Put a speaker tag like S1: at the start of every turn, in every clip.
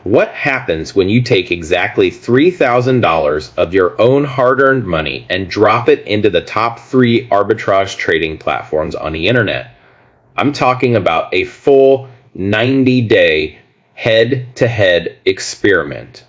S1: What happens when you take exactly $3,000 of your own hard-earned money and drop it into the top 3 arbitrage trading platforms on the internet? I'm talking about a full 90-day head-to-head experiment.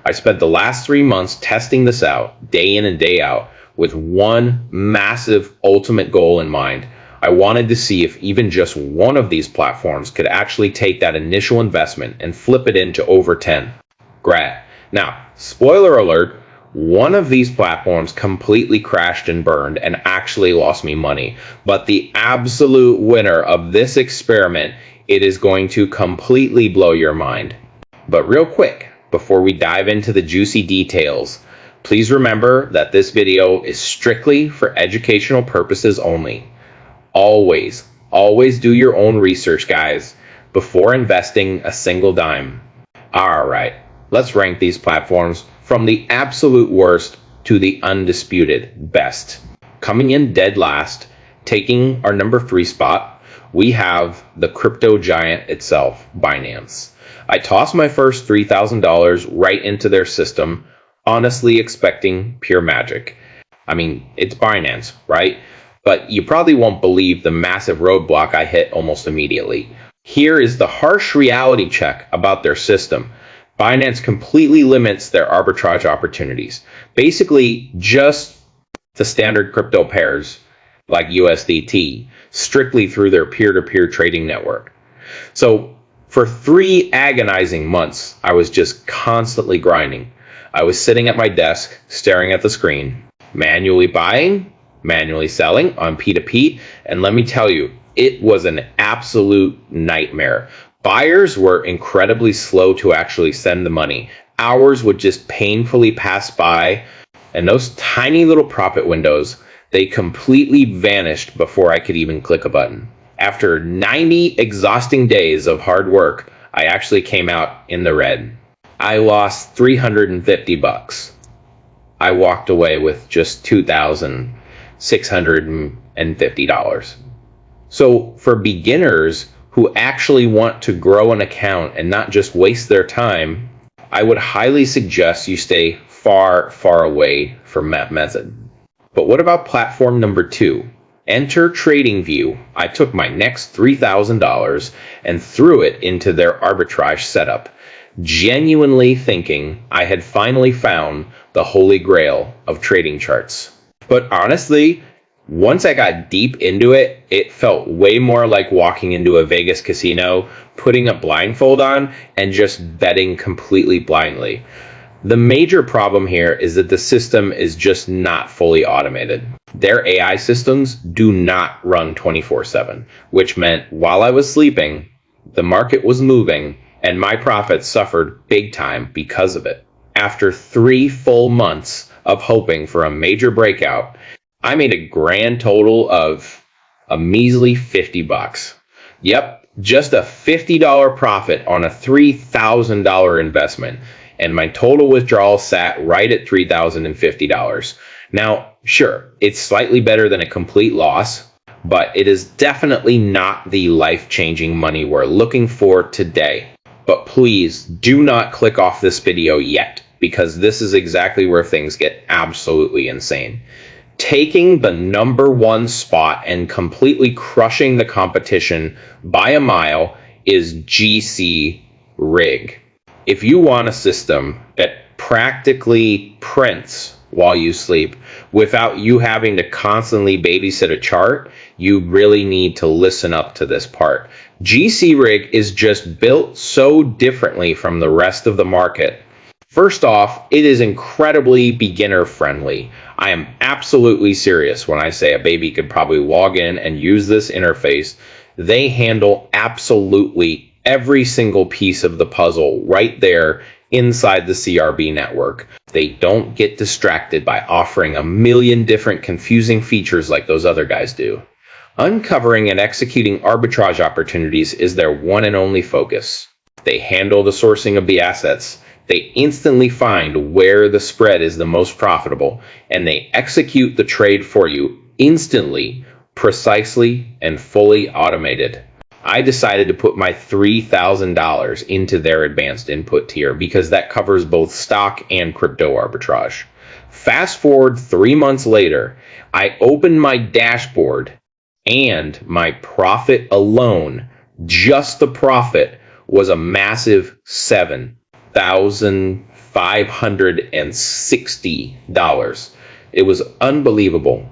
S1: I spent the last 3 months testing this out, day in and day out, with one massive ultimate goal in mind. I wanted to see if even just one of these platforms could actually take that initial investment and flip it into over 10 grand. Now, spoiler alert, one of these platforms completely crashed and burned and actually lost me money. But the absolute winner of this experiment, it is going to completely blow your mind. But real quick, before we dive into the juicy details, please remember that this video is strictly for educational purposes only. Always do your own research, guys, before investing a single dime. Alright, let's rank these platforms from the absolute worst to the undisputed best. Coming in dead last, taking our number 3 spot, we have the crypto giant itself, Binance. I tossed my first $3,000 right into their system, honestly expecting pure magic. I mean, it's Binance, right? But you probably won't believe the massive roadblock I hit almost immediately. Here is the harsh reality check about their system. Binance completely limits their arbitrage opportunities. Basically, just the standard crypto pairs like USDT, strictly through their peer-to-peer trading network. So, for 3 agonizing months, I was just constantly grinding. I was sitting at my desk, staring at the screen, manually buying, manually selling on P2P, and let me tell you, it was an absolute nightmare. Buyers were incredibly slow to actually send the money. Hours would just painfully pass by, and those tiny little profit windows, they completely vanished before I could even click a button. After 90 exhausting days of hard work, I actually came out in the red. I lost $350. I walked away with just $2,650. So for beginners who actually want to grow an account and not just waste their time, I would highly suggest you stay far away from that method. But what about platform number 2? Enter TradingView. I took my next $3,000 and threw it into their arbitrage setup, genuinely thinking I had finally found the holy grail of trading charts. But honestly, once I got deep into it, it felt way more like walking into a Vegas casino, putting a blindfold on, and just betting completely blindly. The major problem here is that the system is just not fully automated. Their AI systems do not run 24/7, which meant while I was sleeping, the market was moving, and my profits suffered big time because of it. After 3 full months of hoping for a major breakout, I made a grand total of a measly $50. Yep, just a $50 profit on a $3,000 investment, and my total withdrawal sat right at $3,050. Now, sure, it's slightly better than a complete loss, but it is definitely not the life-changing money we're looking for today. But please do not click off this video yet, because this is exactly where things get absolutely insane. Taking the number 1 spot and completely crushing the competition by a mile is GCRig. If you want a system that practically prints while you sleep without you having to constantly babysit a chart, you really need to listen up to this part. GCRig is just built so differently from the rest of the market. First off, it is incredibly beginner friendly. I am absolutely serious when I say a baby could probably log in and use this interface. They handle absolutely every single piece of the puzzle right there inside the CRB network. They don't get distracted by offering a million different confusing features like those other guys do. Uncovering and executing arbitrage opportunities is their one and only focus. They handle the sourcing of the assets. They instantly find where the spread is the most profitable, and they execute the trade for you instantly, precisely, and fully automated. I decided to put my $3,000 into their advanced input tier because that covers both stock and crypto arbitrage. Fast forward 3 months later, I opened my dashboard and my profit alone, just the profit, was a massive $7,560. It was unbelievable.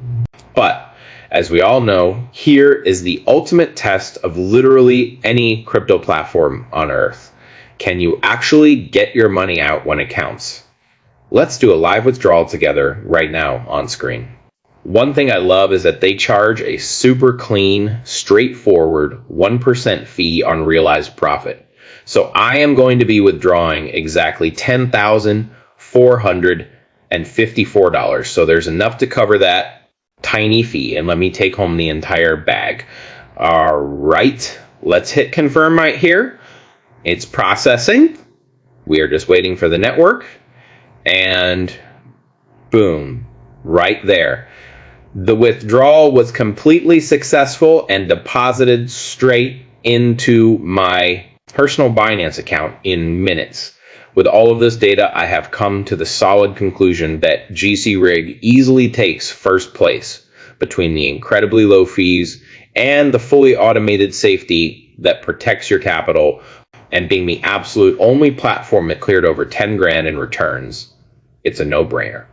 S1: But as we all know, here is the ultimate test of literally any crypto platform on earth. Can you actually get your money out when it counts? Let's do a live withdrawal together right now on screen. One thing I love is that they charge a super clean, straightforward 1% fee on realized profit. So I am going to be withdrawing exactly $10,454. So there's enough to cover that tiny fee, and let me take home the entire bag. All right, let's hit confirm right here. It's processing. We are just waiting for the network, and boom, right there. The withdrawal was completely successful and deposited straight into my personal Binance account in minutes. With all of this data, I have come to the solid conclusion that GCRig easily takes first place between the incredibly low fees and the fully automated safety that protects your capital, and being the absolute only platform that cleared over 10 grand in returns. It's a no-brainer.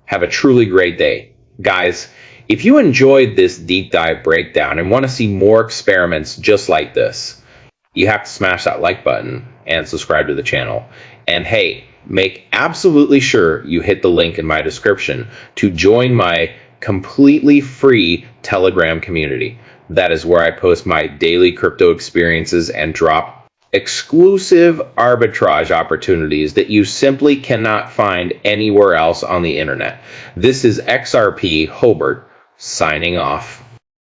S1: Have a truly great day. Guys, if you enjoyed this deep dive breakdown and want to see more experiments just like this, you have to smash that like button and subscribe to the channel. And hey, make absolutely sure you hit the link in my description to join my completely free Telegram community. That is where I post my daily crypto experiences and drop exclusive arbitrage opportunities that you simply cannot find anywhere else on the internet. This is XRP Hobart signing off.